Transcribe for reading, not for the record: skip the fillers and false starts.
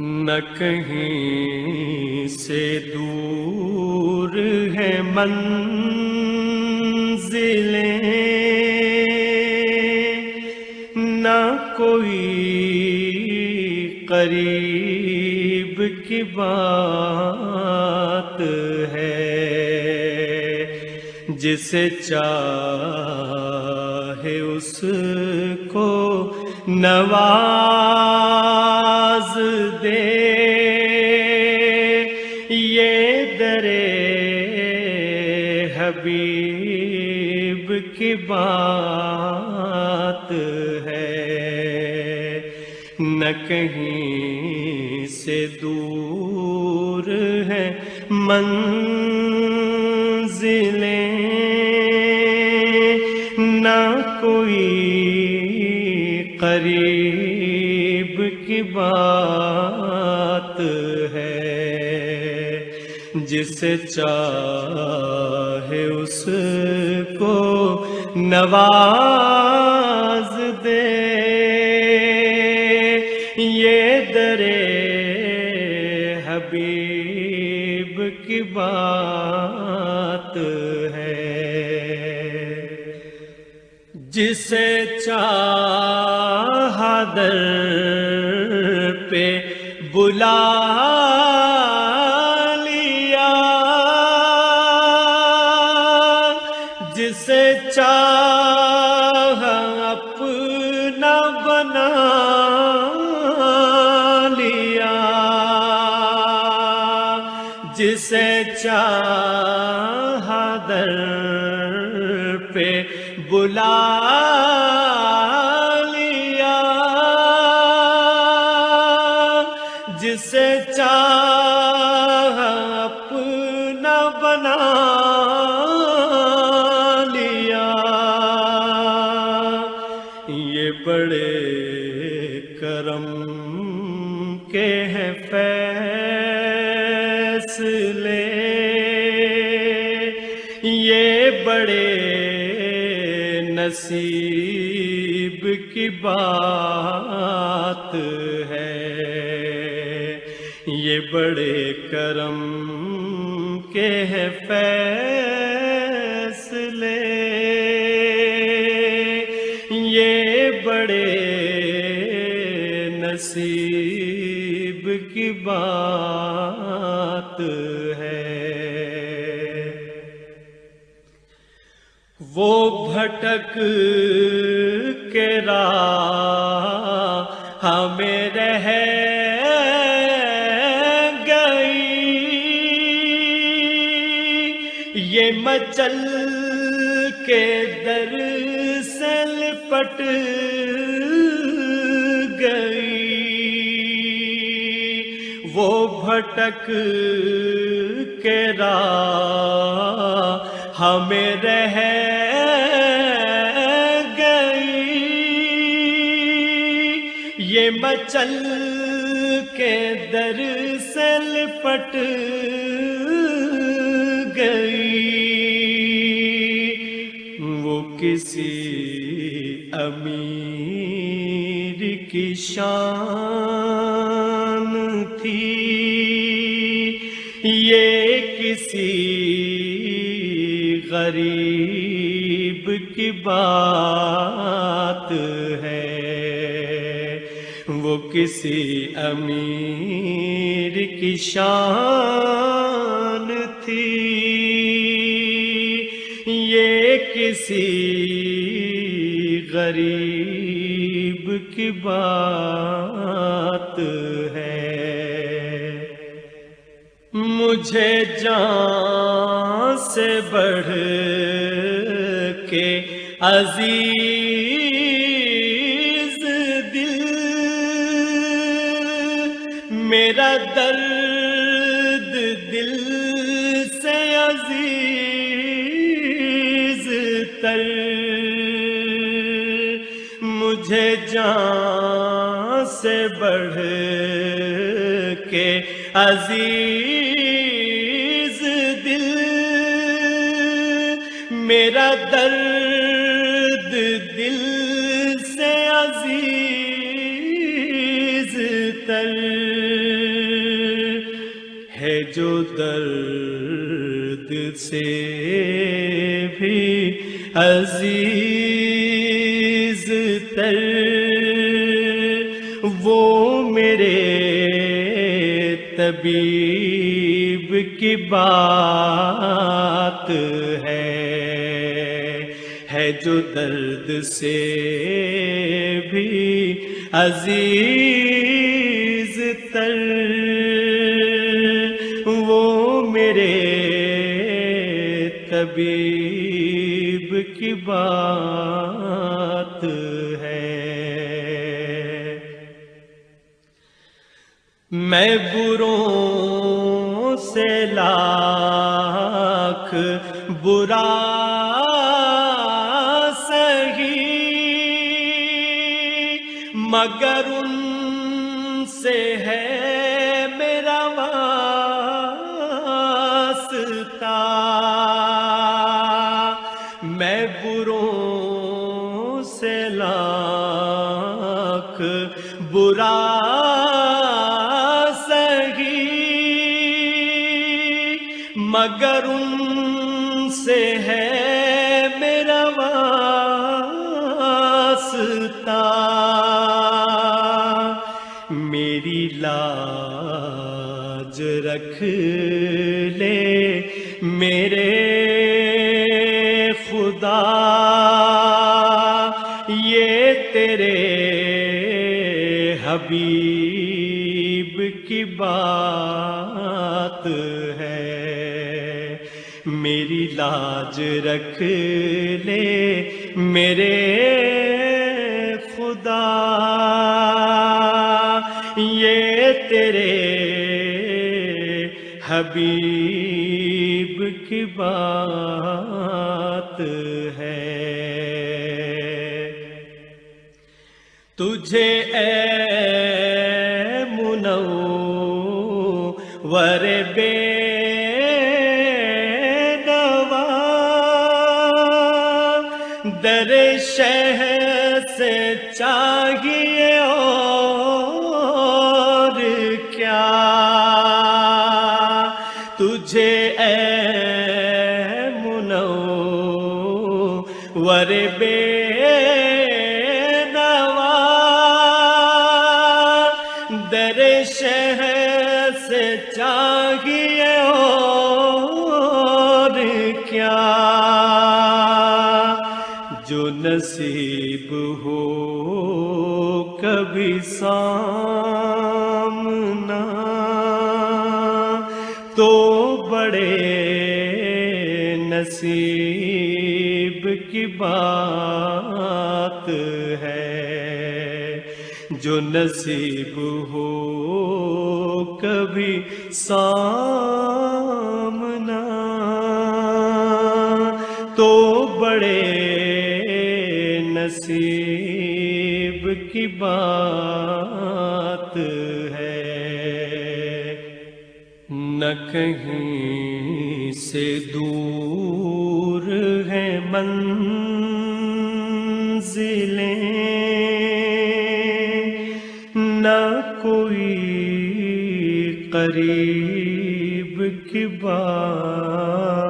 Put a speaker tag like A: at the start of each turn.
A: نہ کہیں سے دور ہے منزلیں، نہ کوئی قریب کی بات ہے۔ جسے چاہے اس کو نواز دے، یہ درِ حبیب کی بات ہے۔ نہ کہیں سے دور ہے منزلیں، نہ کوئی قریب کی بات ہے۔ جسے چاہے اس کو نواز دے، یہ درِ حبیب کی بات ہے۔ جسے چاہا در پہ بلا لیا، جسے چاہا اپنا بنا لیا، جسے چاہا در پہ بلا لیا، جسے چاہا اپنا بنا لیا۔ یہ بڑے کرم کے ہیں فیصلے، یہ بڑے نصیب کی بات ہے۔ یہ بڑے کرم کے ہیں فیصلے، یہ بڑے نصیب کی بات ہے۔ وہ بھٹک کے راہ میں رہ گئی، یہ مچل کے در سے لپٹ گئی۔ وہ بھٹک کے راہ ہمیں رہ گئی، یہ مچل کے در سے لپٹ گئی۔ وہ کسی امیر کی شان تھی، یہ کسی غریب کی بات ہے۔ وہ کسی امیر کی شان تھی، یہ کسی غریب کی بات ہے۔ مجھے جان سے بڑھ کے عزیز دل، میرا درد دل سے عزیز تر، مجھے جان سے بڑھ کے عزیز دل، میرا درد دل سے عزیز تر جو درد سے بھی عزیز تر، وہ میرے طبیب کی بات ہے جو درد سے بھی عزیز تر، وہ میرے طبیب کی بات ہے۔ میں بروں سے لاکھ برا سہی، مگر ان سے ہے میرا واسطہ۔ میں بروں سے لاکھ برا مگر ان سے ہے میرا واسطہ۔ میری لاج رکھ لے میرے خدا، یہ تیرے حبیب کی بات ہے۔ میری لاج رکھ لے میرے خدا، یہ تیرے حبیب کی بات ہے۔ تجھے اے منور بے در شہر سے چاہیے اور کیا، تجھے اے منور بے نوا در شہر سے چاہیے اور کیا، جو نصیب ہو کبھی سامنا تو بڑے نصیب کی بات ہے۔ جو نصیب ہو کبھی سامنا تو بڑے نصیب کی بات ہے۔ نہ کہیں سے دور ہے منزلیں، نہ کوئی قریب کی بات